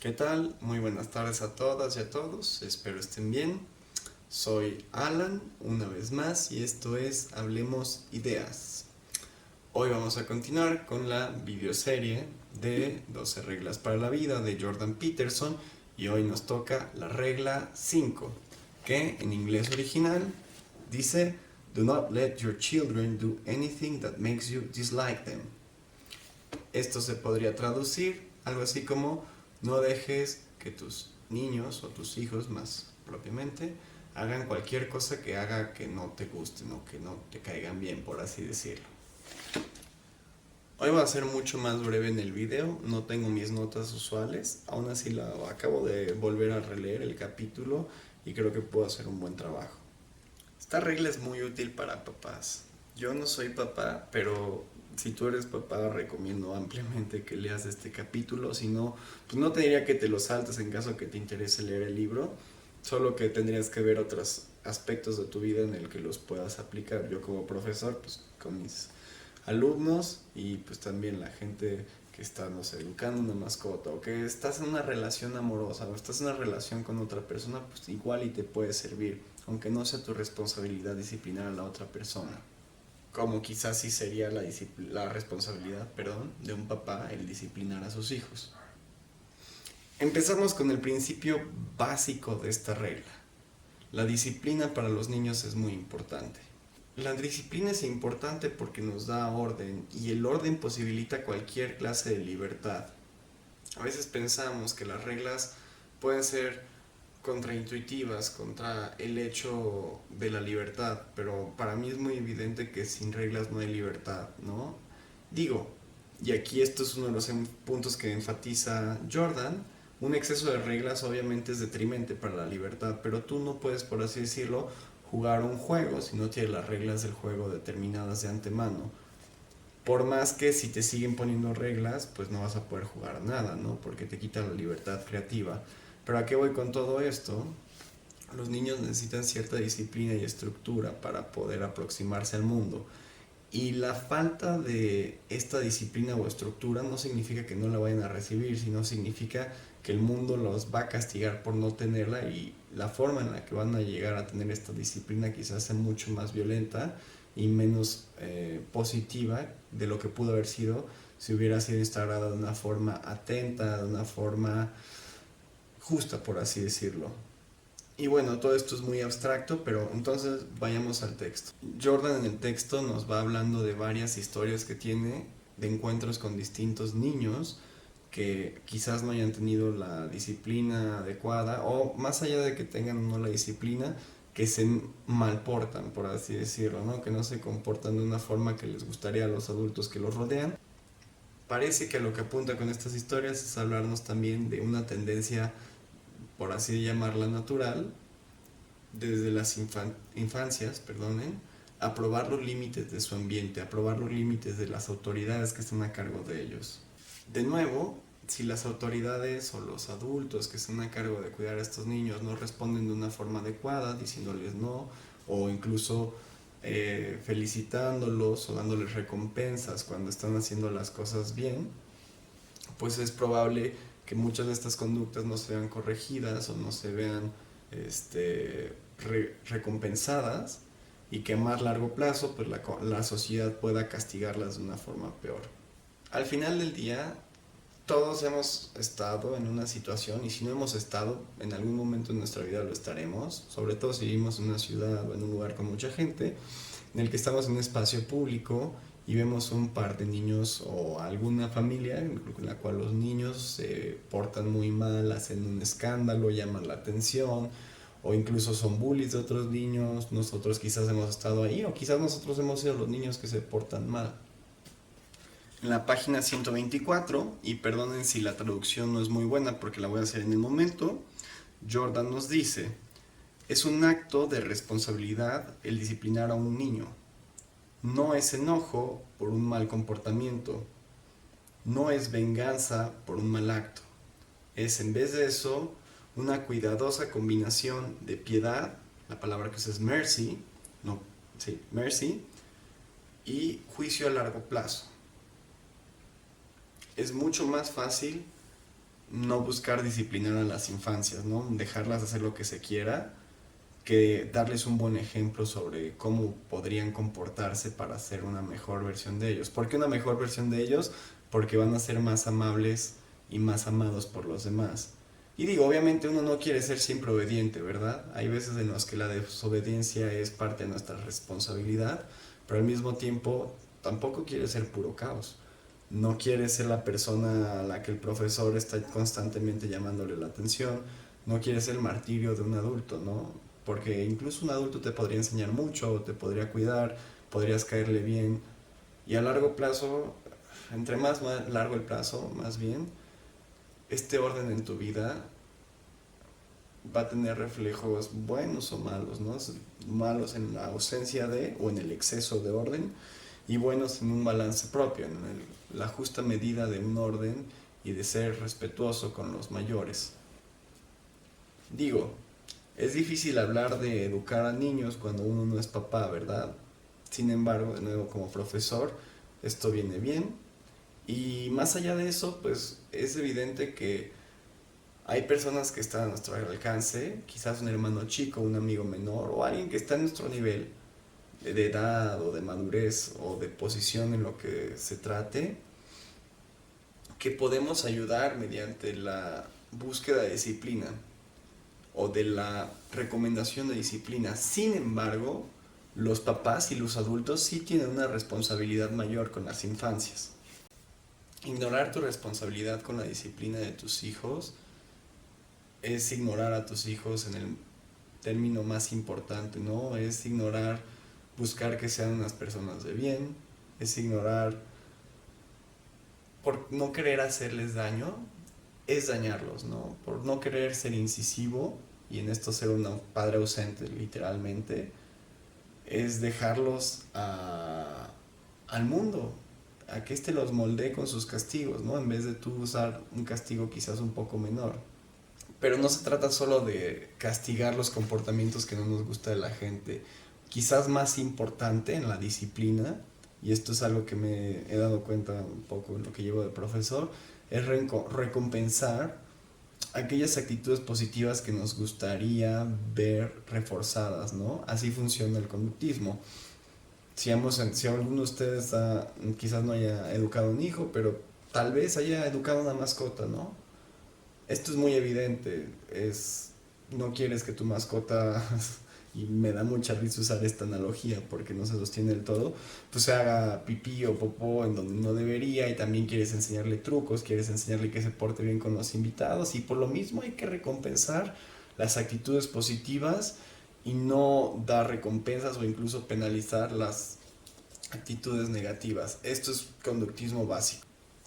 ¿Qué tal? Muy buenas tardes a todas y a todos, espero estén bien. Soy Alan, una vez más, y esto es Hablemos Ideas. Hoy vamos a continuar con la videoserie de 12 reglas para la vida de Jordan Peterson y hoy nos toca la regla 5, que en inglés original dice Do not let your children do anything that makes you dislike them. Esto se podría traducir algo así como no dejes que tus niños o tus hijos más propiamente hagan cualquier cosa que haga que no te gusten o que no te caigan bien, por así decirlo. Hoy va a ser mucho más breve en el video, no tengo mis notas usuales, aún así acabo de volver a releer el capítulo y creo que puedo hacer un buen trabajo. Esta regla es muy útil para papás. Yo no soy papá, pero si tú eres papá recomiendo ampliamente que leas este capítulo. Si no, pues no te diría que te lo saltes en caso que te interese leer el libro, solo que tendrías que ver otros aspectos de tu vida en el que los puedas aplicar. Yo como profesor, pues con mis alumnos y pues también la gente que está, no sé, educando una mascota o que estás en una relación amorosa o estás en una relación con otra persona, pues igual y te puede servir, aunque no sea tu responsabilidad disciplinar a la otra persona. Como quizás sí sería la responsabilidad, perdón, de un papá el disciplinar a sus hijos. Empezamos con el principio básico de esta regla. La disciplina para los niños es muy importante. La disciplina es importante porque nos da orden y el orden posibilita cualquier clase de libertad. A veces pensamos que las reglas pueden ser contraintuitivas contra el hecho de la libertad, pero para mí es muy evidente que sin reglas no hay libertad, ¿no? Digo, y aquí esto es uno de los puntos que enfatiza Jordan, un exceso de reglas obviamente es detrimente para la libertad, pero tú no puedes, por así decirlo, jugar un juego si no tienes las reglas del juego determinadas de antemano. Por más que si te siguen poniendo reglas, pues no vas a poder jugar nada, ¿no? Porque te quita la libertad creativa. Pero ¿a qué voy con todo esto? Los niños necesitan cierta disciplina y estructura para poder aproximarse al mundo. Y la falta de esta disciplina o estructura no significa que no la vayan a recibir, sino significa que el mundo los va a castigar por no tenerla y la forma en la que van a llegar a tener esta disciplina quizás sea mucho más violenta y menos positiva de lo que pudo haber sido si hubiera sido instaurada de una forma atenta, de una forma justa, por así decirlo. Y bueno, todo esto es muy abstracto, pero entonces vayamos al texto. Jordan en el texto nos va hablando de varias historias que tiene de encuentros con distintos niños que quizás no hayan tenido la disciplina adecuada o más allá de que tengan o no la disciplina, que se malportan, por así decirlo, ¿no? Que no se comportan de una forma que les gustaría a los adultos que los rodean. Parece que lo que apunta con estas historias es hablarnos también de una tendencia, por así llamarla, natural, desde las infancias, perdonen, a probar los límites de su ambiente, a probar los límites de las autoridades que están a cargo de ellos. De nuevo, si las autoridades o los adultos que están a cargo de cuidar a estos niños no responden de una forma adecuada, diciéndoles no, o incluso felicitándolos o dándoles recompensas cuando están haciendo las cosas bien, pues es probable que muchas de estas conductas no se vean corregidas o no se vean recompensadas y que a más largo plazo pues la sociedad pueda castigarlas de una forma peor. Al final del día, todos hemos estado en una situación y si no hemos estado, en algún momento de nuestra vida lo estaremos, sobre todo si vivimos en una ciudad o en un lugar con mucha gente, en el que estamos en un espacio público y vemos un par de niños o alguna familia en la cual los niños se portan muy mal, hacen un escándalo, llaman la atención o incluso son bullies de otros niños. Nosotros quizás hemos estado ahí o quizás nosotros hemos sido los niños que se portan mal. En la página 124, y perdonen si la traducción no es muy buena porque la voy a hacer en el momento, Jordan nos dice: es un acto de responsabilidad el disciplinar a un niño. No es enojo por un mal comportamiento. No es venganza por un mal acto. Es en vez de eso una cuidadosa combinación de piedad, la palabra que usa es mercy, no, sí, mercy, y juicio a largo plazo. Es mucho más fácil no buscar disciplinar a las infancias, ¿no? Dejarlas hacer lo que se quiera, que darles un buen ejemplo sobre cómo podrían comportarse para ser una mejor versión de ellos. ¿Por qué una mejor versión de ellos? Porque van a ser más amables y más amados por los demás. Y digo, obviamente uno no quiere ser siempre obediente, ¿verdad? Hay veces en las que la desobediencia es parte de nuestra responsabilidad, pero al mismo tiempo tampoco quiere ser puro caos. No quiere ser la persona a la que el profesor está constantemente llamándole la atención, no quiere ser el martirio de un adulto, ¿no? Porque incluso un adulto te podría enseñar mucho, te podría cuidar, podrías caerle bien, y a largo plazo, entre más largo el plazo, más bien, este orden en tu vida va a tener reflejos buenos o malos, ¿no? Malos en la ausencia de o en el exceso de orden, y buenos en un balance propio, en la justa medida de un orden y de ser respetuoso con los mayores. Digo, es difícil hablar de educar a niños cuando uno no es papá, ¿verdad? Sin embargo, de nuevo como profesor, esto viene bien. Y más allá de eso, pues es evidente que hay personas que están a nuestro alcance, quizás un hermano chico, un amigo menor o alguien que está en nuestro nivel de edad o de madurez o de posición en lo que se trate, que podemos ayudar mediante la búsqueda de disciplina o de la recomendación de disciplina. Sin embargo, los papás y los adultos sí tienen una responsabilidad mayor con las infancias. Ignorar tu responsabilidad con la disciplina de tus hijos es ignorar a tus hijos en el término más importante, ¿no? Es ignorar, buscar que sean unas personas de bien, es ignorar por no querer hacerles daño, es dañarlos, ¿no? Por no querer ser incisivo, y en esto ser un padre ausente literalmente, es dejarlos al mundo, a que éste los moldee con sus castigos, ¿no? En vez de tú usar un castigo quizás un poco menor. Pero no se trata solo de castigar los comportamientos que no nos gusta de la gente. Quizás más importante en la disciplina, y esto es algo que me he dado cuenta un poco en lo que llevo de profesor, es recompensar aquellas actitudes positivas que nos gustaría ver reforzadas, ¿no? Así funciona el conductismo. Si alguno de ustedes quizás no haya educado a un hijo, pero tal vez haya educado a una mascota, ¿no? Esto es muy evidente, no quieres que tu mascota, y me da mucha risa usar esta analogía porque no se sostiene del todo, pues se haga pipí o popó en donde no debería, y también quieres enseñarle trucos, quieres enseñarle que se porte bien con los invitados, y por lo mismo hay que recompensar las actitudes positivas y no dar recompensas o incluso penalizar las actitudes negativas. Esto es conductismo básico.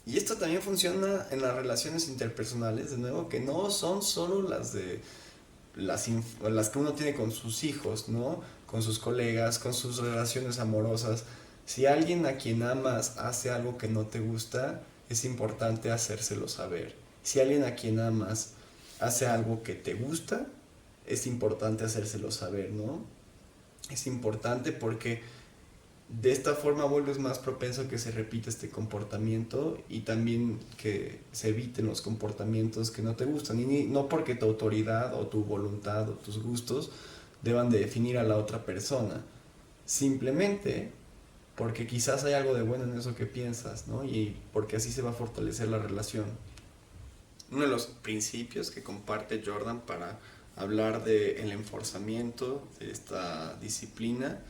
Y esto también funciona en las relaciones interpersonales, de nuevo, que no son solo las que uno tiene con sus hijos, ¿no? Con sus colegas, con sus relaciones amorosas. Si alguien a quien amas hace algo que no te gusta, es importante hacérselo saber. Si alguien a quien amas hace algo que te gusta, es importante hacérselo saber, ¿no? Es importante porque de esta forma vuelves más propenso a que se repita este comportamiento, y también que se eviten los comportamientos que no te gustan. Y no porque tu autoridad o tu voluntad o tus gustos deban de definir a la otra persona. Simplemente porque quizás hay algo de bueno en eso que piensas, ¿no? Y porque así se va a fortalecer la relación. Uno de los principios que comparte Jordan para hablar del enforzamiento de esta disciplina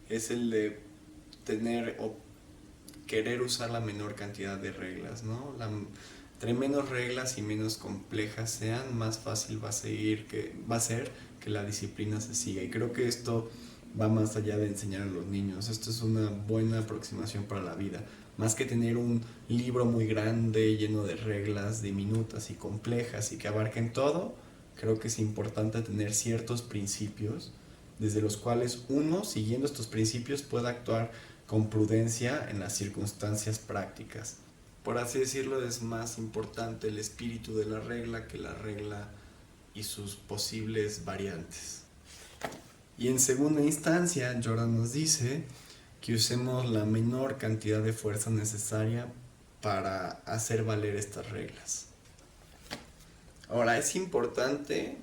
es el de tener o querer usar la menor cantidad de reglas, ¿no? Entre menos reglas y menos complejas sean, más fácil va a ser que la disciplina se siga. Y creo que esto va más allá de enseñar a los niños. Esto es una buena aproximación para la vida. Más que tener un libro muy grande, lleno de reglas diminutas y complejas y que abarquen todo, creo que es importante tener ciertos principios desde los cuales uno, siguiendo estos principios, pueda actuar con prudencia en las circunstancias prácticas. Por así decirlo, es más importante el espíritu de la regla que la regla y sus posibles variantes. Y en segunda instancia, Jordan nos dice que usemos la menor cantidad de fuerza necesaria para hacer valer estas reglas. Ahora, es importante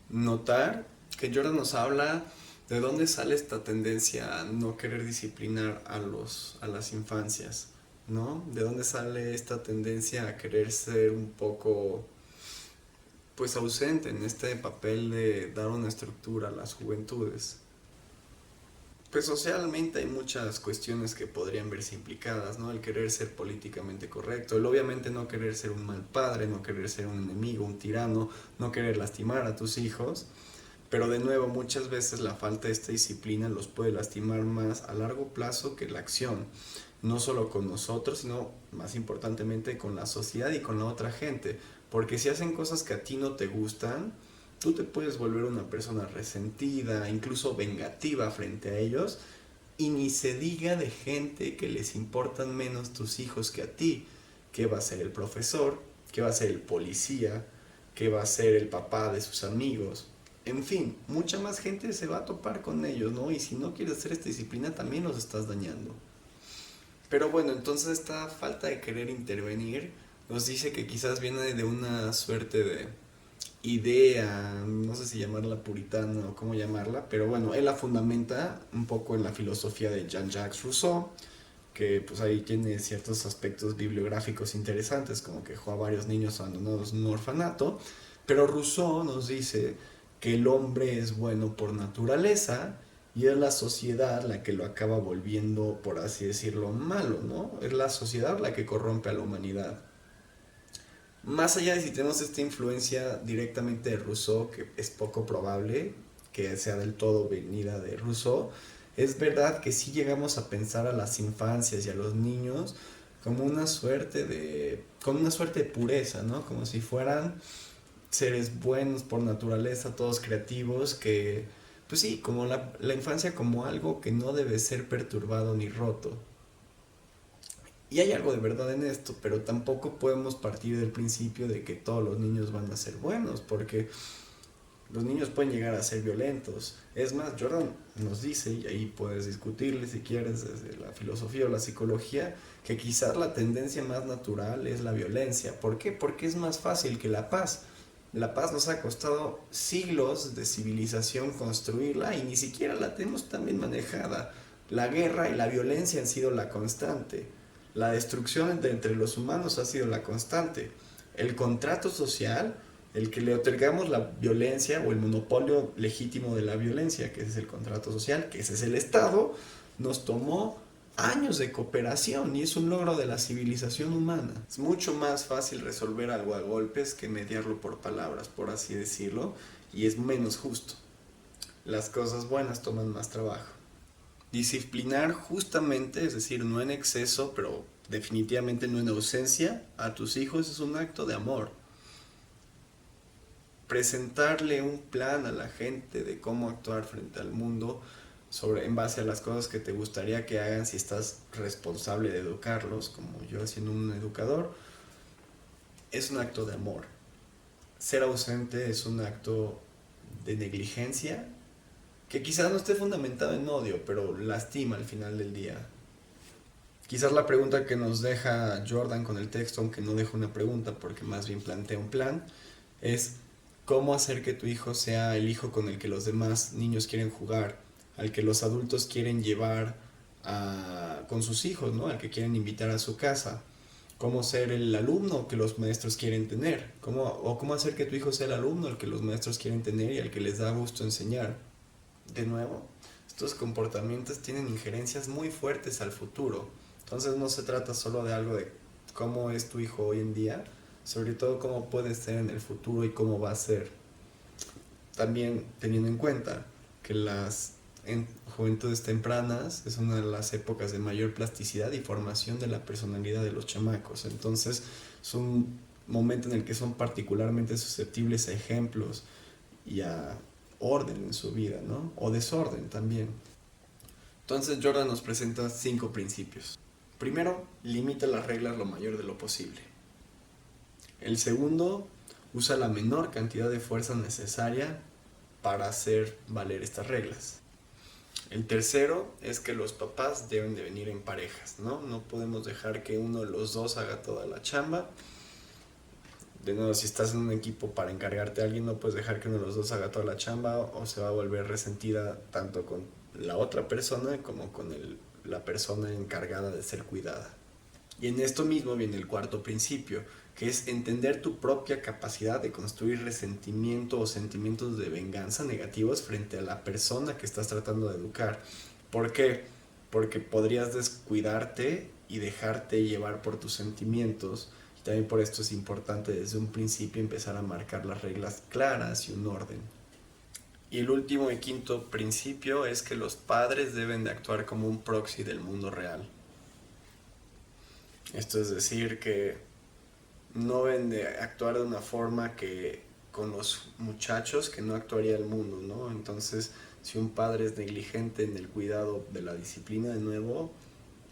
notar que Jordan nos habla de dónde sale esta tendencia a no querer disciplinar a las infancias, ¿no? De dónde sale esta tendencia a querer ser un poco, pues, ausente en este papel de dar una estructura a las juventudes. Pues socialmente hay muchas cuestiones que podrían verse implicadas, ¿no? El querer ser políticamente correcto, el obviamente no querer ser un mal padre, no querer ser un enemigo, un tirano, no querer lastimar a tus hijos. Pero de nuevo, muchas veces la falta de esta disciplina los puede lastimar más a largo plazo que la acción. No solo con nosotros, sino más importantemente con la sociedad y con la otra gente. Porque si hacen cosas que a ti no te gustan, tú te puedes volver una persona resentida, incluso vengativa frente a ellos. Y ni se diga de gente que les importan menos tus hijos que a ti. ¿Qué va a ser el profesor? ¿Qué va a ser el policía? ¿Qué va a ser el papá de sus amigos? En fin, mucha más gente se va a topar con ellos, ¿no? Y si no quieres hacer esta disciplina, también los estás dañando. Pero bueno, entonces esta falta de querer intervenir nos dice que quizás viene de una suerte de idea, no sé si llamarla puritana o cómo llamarla, pero bueno, él la fundamenta un poco en la filosofía de Jean-Jacques Rousseau, que pues ahí tiene ciertos aspectos bibliográficos interesantes, como que dejó a varios niños abandonados en un orfanato, pero Rousseau nos dice que el hombre es bueno por naturaleza y es la sociedad la que lo acaba volviendo, por así decirlo, malo, ¿no? Es la sociedad la que corrompe a la humanidad. Más allá de si tenemos esta influencia directamente de Rousseau, que es poco probable que sea del todo venida de Rousseau, es verdad que sí llegamos a pensar a las infancias y a los niños como con una suerte de pureza, ¿no? Como si fueran seres buenos por naturaleza, todos creativos, que, pues sí, como la infancia como algo que no debe ser perturbado ni roto. Y hay algo de verdad en esto, pero tampoco podemos partir del principio de que todos los niños van a ser buenos, porque los niños pueden llegar a ser violentos. Es más, Jordan nos dice, y ahí puedes discutirle si quieres desde la filosofía o la psicología, que quizás la tendencia más natural es la violencia. ¿Por qué? Porque es más fácil que la paz. La paz nos ha costado siglos de civilización construirla y ni siquiera la tenemos tan bien manejada. La guerra y la violencia han sido la constante. La destrucción entre los humanos ha sido la constante. El contrato social, el que le otorgamos la violencia o el monopolio legítimo de la violencia, que ese es el contrato social, que ese es el Estado, nos tomó años de cooperación y es un logro de la civilización humana. Es mucho más fácil resolver algo a golpes que mediarlo por palabras, por así decirlo, y es menos justo. Las cosas buenas toman más trabajo. Disciplinar justamente, es decir, no en exceso, pero definitivamente no en ausencia, a tus hijos es un acto de amor. Presentarle un plan a la gente de cómo actuar frente al mundo en base a las cosas que te gustaría que hagan si estás responsable de educarlos, como yo siendo un educador, es un acto de amor. Ser ausente es un acto de negligencia que quizás no esté fundamentado en odio, pero lastima al final del día. Quizás la pregunta que nos deja Jordan con el texto, aunque no deja una pregunta porque más bien plantea un plan, es cómo hacer que tu hijo sea el hijo con el que los demás niños quieren jugar, al que los adultos quieren llevar con sus hijos, ¿no? Al que quieren invitar a su casa. Cómo ser el alumno que los maestros quieren tener. O cómo hacer que tu hijo sea el alumno al que los maestros quieren tener y al que les da gusto enseñar. De nuevo, estos comportamientos tienen injerencias muy fuertes al futuro. Entonces no se trata solo de algo de cómo es tu hijo hoy en día, sobre todo cómo puede ser en el futuro y cómo va a ser. También teniendo en cuenta que las juventudes tempranas es una de las épocas de mayor plasticidad y formación de la personalidad de los chamacos. Entonces es un momento en el que son particularmente susceptibles a ejemplos y a orden en su vida, ¿no? O desorden también. Entonces Jordan nos presenta 5 principios. Primero, limita las reglas lo mayor de lo posible. El segundo, usa la menor cantidad de fuerza necesaria para hacer valer estas reglas. El tercero es que los papás deben de venir en parejas, ¿no? No podemos dejar que uno de los dos haga toda la chamba. De nuevo, si estás en un equipo para encargarte a alguien, no puedes dejar que uno de los dos haga toda la chamba o se va a volver resentida tanto con la otra persona como con la persona encargada de ser cuidada. Y en esto mismo viene el cuarto principio, que es entender tu propia capacidad de construir resentimiento o sentimientos de venganza negativos frente a la persona que estás tratando de educar. ¿Por qué? Porque podrías descuidarte y dejarte llevar por tus sentimientos. Y también por esto es importante desde un principio empezar a marcar las reglas claras y un orden. Y el último y quinto principio es que los padres deben de actuar como un proxy del mundo real. Esto es decir, que no deben de actuar de una forma que con los muchachos que no actuaría el mundo, ¿no? Entonces, si un padre es negligente en el cuidado de la disciplina, de nuevo,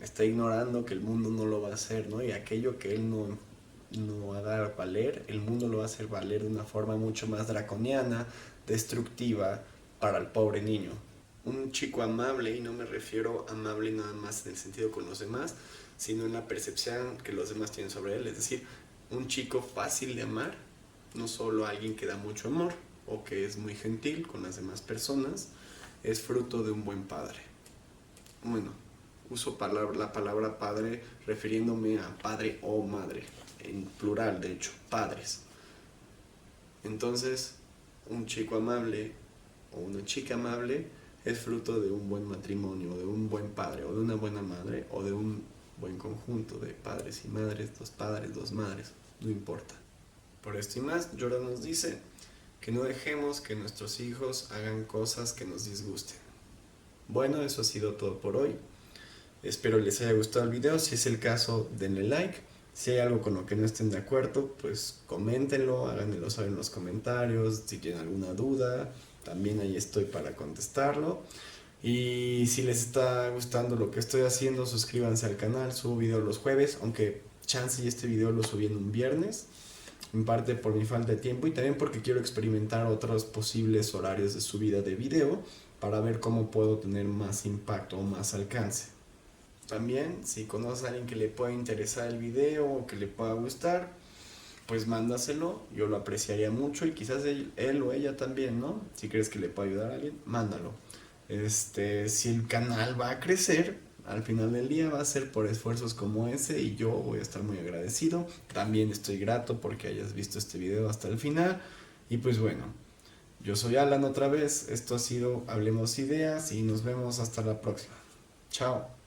está ignorando que el mundo no lo va a hacer, ¿no? Y aquello que él no haga valer, el mundo lo va a hacer valer de una forma mucho más draconiana, destructiva para el pobre niño. Un chico amable, y no me refiero a amable nada más en el sentido con los demás, sino en la percepción que los demás tienen sobre él. Es decir, un chico fácil de amar, no solo alguien que da mucho amor o que es muy gentil con las demás personas, es fruto de un buen padre. Bueno, uso la palabra padre refiriéndome a padre o madre, en plural de hecho, padres. Entonces, un chico amable o una chica amable es fruto de un buen matrimonio, de un buen padre, o de una buena madre, o de un buen conjunto de padres y madres, dos madres, no importa. Por esto y más, Jordan nos dice que no dejemos que nuestros hijos hagan cosas que nos disgusten. Bueno, eso ha sido todo por hoy. Espero les haya gustado el video. Si es el caso, denle like. Si hay algo con lo que no estén de acuerdo, pues coméntenlo, háganmelo saber en los comentarios. Si tienen alguna duda, también ahí estoy para contestarlo. Y si les está gustando lo que estoy haciendo, suscríbanse al canal. Subo video los jueves, aunque chance y este video lo subí en un viernes, en parte por mi falta de tiempo y también porque quiero experimentar otros posibles horarios de subida de video para ver cómo puedo tener más impacto o más alcance. También, si conoces a alguien que le pueda interesar el video o que le pueda gustar, pues mándaselo, yo lo apreciaría mucho y quizás él o ella también, ¿no? Si crees que le puede ayudar a alguien, mándalo. Si el canal va a crecer, al final del día va a ser por esfuerzos como ese y yo voy a estar muy agradecido. También estoy grato porque hayas visto este video hasta el final. Y pues bueno, yo soy Alan otra vez, esto ha sido Hablemos Ideas y nos vemos hasta la próxima. Chao.